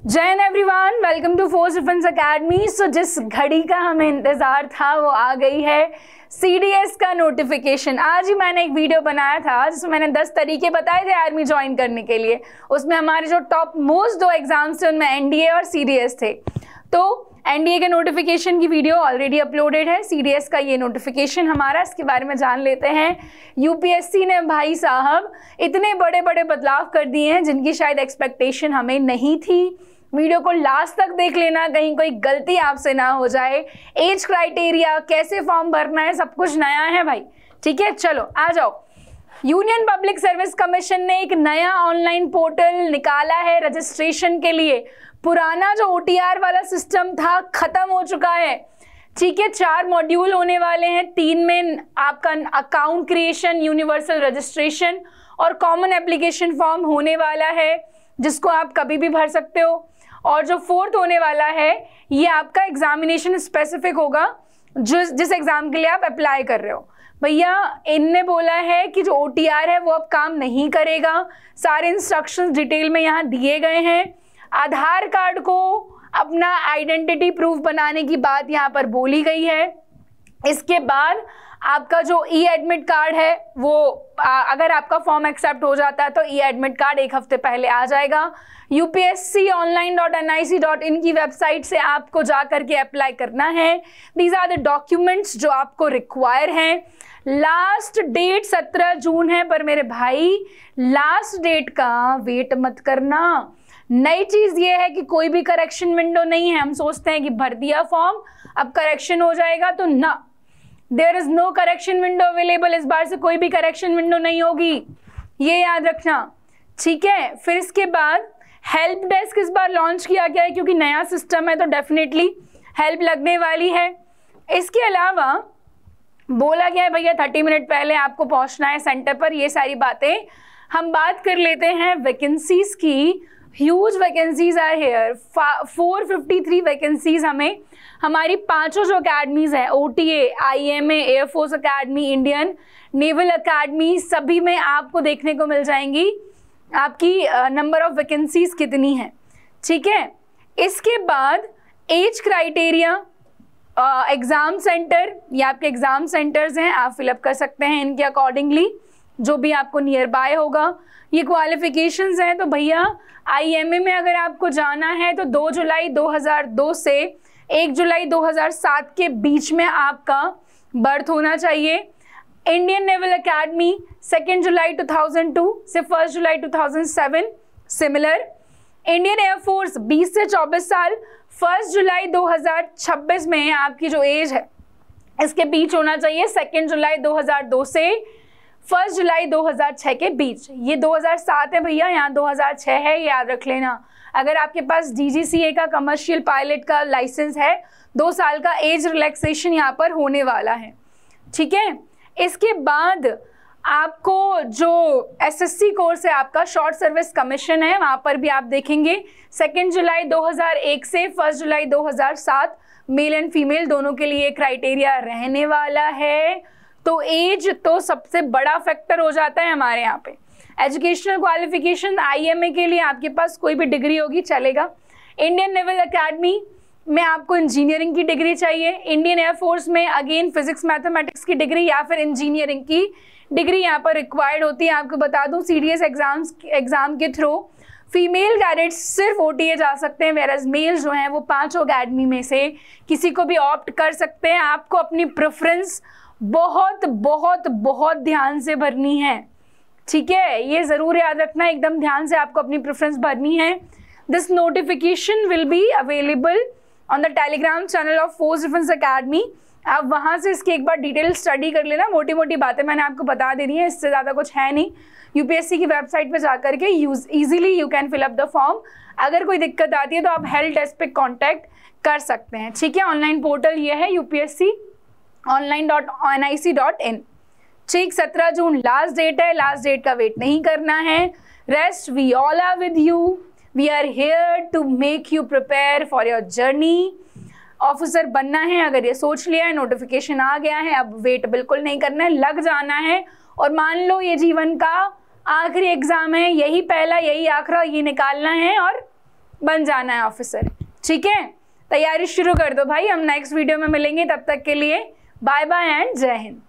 जय Hind everyone, welcome to force defence academy. So जिस घड़ी का हमें इंतजार था वो आ गई है, सीडीएस का नोटिफिकेशन। आज ही मैंने एक वीडियो बनाया था जिसमें मैंने 10 तरीके बताए थे आर्मी ज्वाइन करने के लिए। उसमें हमारे जो टॉप मोस्ट 2 एग्जाम्स थे उनमें एनडीए और सीडीएस थे। तो एनडीए के नोटिफिकेशन की वीडियो ऑलरेडी अपलोडेड है, सीडीएस का ये नोटिफिकेशन हमारा, इसके बारे में जान लेते हैं। यूपीएससी ने भाई साहब इतने बड़े बड़े बदलाव कर दिए हैं जिनकी शायद एक्सपेक्टेशन हमें नहीं थी। वीडियो को लास्ट तक देख लेना, कहीं कोई गलती आपसे ना हो जाए। एज क्राइटेरिया, कैसे फॉर्म भरना है, सब कुछ नया है भाई। ठीक है, चलो आ जाओ। यूनियन पब्लिक सर्विस कमीशन ने एक नया ऑनलाइन पोर्टल निकाला है रजिस्ट्रेशन के लिए। पुराना जो ओटीआर वाला सिस्टम था खत्म हो चुका है। ठीक है, 4 मॉड्यूल होने वाले हैं। 3 में आपका अकाउंट क्रिएशन, यूनिवर्सल रजिस्ट्रेशन और कॉमन एप्लीकेशन फॉर्म होने वाला है, जिसको आप कभी भी भर सकते हो। और जो 4th होने वाला है ये आपका एग्जामिनेशन स्पेसिफिक होगा, जिस एग्जाम के लिए आप अप्लाई कर रहे हो। भैया इनने बोला है कि जो ओटीआर है वो अब काम नहीं करेगा। सारे इंस्ट्रक्शंस डिटेल में यहाँ दिए गए हैं। आधार कार्ड को अपना आइडेंटिटी प्रूफ बनाने की बात यहाँ पर बोली गई है। इसके बाद आपका जो ई एडमिट कार्ड है वो अगर आपका फॉर्म एक्सेप्ट हो जाता है तो ई एडमिट कार्ड 1 हफ्ते पहले आ जाएगा। upsconline.nic.in की वेबसाइट से आपको जा करके अप्लाई करना है। दीज आर द डॉक्यूमेंट्स जो आपको रिक्वायर हैं। लास्ट डेट 17 जून है, पर मेरे भाई लास्ट डेट का वेट मत करना। नई चीज ये है कि कोई भी करेक्शन विंडो नहीं है। हम सोचते हैं कि भर दिया फॉर्म अब करेक्शन हो जाएगा, तो ना, there is no correction window available. इस बार से कोई भी करेक्शन विंडो नहीं होगी, ये याद रखना। ठीक है, फिर इसके बाद हेल्प डेस्क इस बार लॉन्च किया गया है, क्योंकि नया सिस्टम है तो डेफिनेटली हेल्प लगने वाली है। इसके अलावा बोला गया है भैया 30 मिनट पहले आपको पहुंचना है सेंटर पर। ये सारी बातें हम बात कर लेते हैं वैकेंसीज की। Huge vacancies are here. 453 vacancies हमें हमारी 5 जो अकेडमीज हैं, OTA, IMA, air force academy, Indian naval academy, सभी में आपको देखने को मिल जाएंगी आपकी नंबर ऑफ वैकेंसीज कितनी है। ठीक है, इसके बाद एज क्राइटेरिया, एग्जाम सेंटर, ये आपके एग्जाम सेंटर्स हैं, आप फिलअप कर सकते हैं इनके अकॉर्डिंगली जो भी आपको नियर बाय होगा। ये क्वालिफिकेशंस हैं, तो भैया आईएमए में अगर आपको जाना है तो 2 जुलाई 2002 से 1 जुलाई 2007 के बीच में आपका बर्थ होना चाहिए। इंडियन नेवल अकेडमी 2 जुलाई 2002 से 1 जुलाई 2007 सिमिलर। इंडियन एयरफोर्स 20 से 24 साल 1 जुलाई 2026 में आपकी जो एज है इसके बीच होना चाहिए। 2 जुलाई 2002 से 1 जुलाई 2006 के बीच। ये 2007 है भैया, यहाँ 2006 है, याद रख लेना। अगर आपके पास डीजीसीए का कमर्शियल पायलट का लाइसेंस है, 2 साल का एज रिलैक्सेशन यहाँ पर होने वाला है। ठीक है, इसके बाद आपको जो एसएससी कोर्स है आपका, शॉर्ट सर्विस कमीशन है, वहाँ पर भी आप देखेंगे 2 जुलाई 2001 से 1 जुलाई 2007 मेल एंड फीमेल दोनों के लिए क्राइटेरिया रहने वाला है। तो एज तो सबसे बड़ा फैक्टर हो जाता है हमारे यहाँ पे। एजुकेशनल क्वालिफिकेशन आईएमए के लिए आपके पास कोई भी डिग्री होगी चलेगा। इंडियन नेवल अकेडमी में आपको इंजीनियरिंग की डिग्री चाहिए। इंडियन एयरफोर्स में अगेन फिजिक्स मैथमेटिक्स की डिग्री या फिर इंजीनियरिंग की डिग्री यहाँ पर रिक्वायर्ड होती है। आपको बता दूं सीडीएस एग्जाम के थ्रू फीमेल कैडेट्स सिर्फ ओटीए जा सकते हैं, वेरएज मेल जो हैं वो 5 अकेडमी में से किसी को भी ऑप्ट कर सकते हैं। आपको अपनी प्रेफरेंस बहुत बहुत बहुत ध्यान से भरनी है। ठीक है, ये जरूर याद रखना, एकदम ध्यान से आपको अपनी प्रेफरेंस भरनी है। This notification will be available on the Telegram channel of force defence academy. आप वहां से इसकी एक बार डिटेल स्टडी कर लेना। मोटी मोटी बातें मैंने आपको बता दे दी हैं, इससे ज़्यादा कुछ है नहीं। यूपीएससी की वेबसाइट पे जाकर के easily you can fill up the form. अगर कोई दिक्कत आती है तो आप हेल्प डेस्क पे कॉन्टैक्ट कर सकते हैं। ठीक है, ऑनलाइन पोर्टल ये है upsconline.nic.in। ठीक, 17 जून लास्ट डेट है। लास्ट डेट का वेट नहीं करना है। Rest we all are with you, we are here to make you prepare for your journey. Officer बनना है अगर ये सोच लिया है, नोटिफिकेशन आ गया है, अब वेट बिल्कुल नहीं करना है, लग जाना है। और मान लो ये जीवन का आखिरी एग्जाम है, यही पहला यही आखिरी, ये निकालना है और बन जाना है ऑफिसर। ठीक है, तैयारी शुरू कर दो भाई, हम नेक्स्ट वीडियो में मिलेंगे, तब तक के लिए बाय बाय एंड जय हिंद।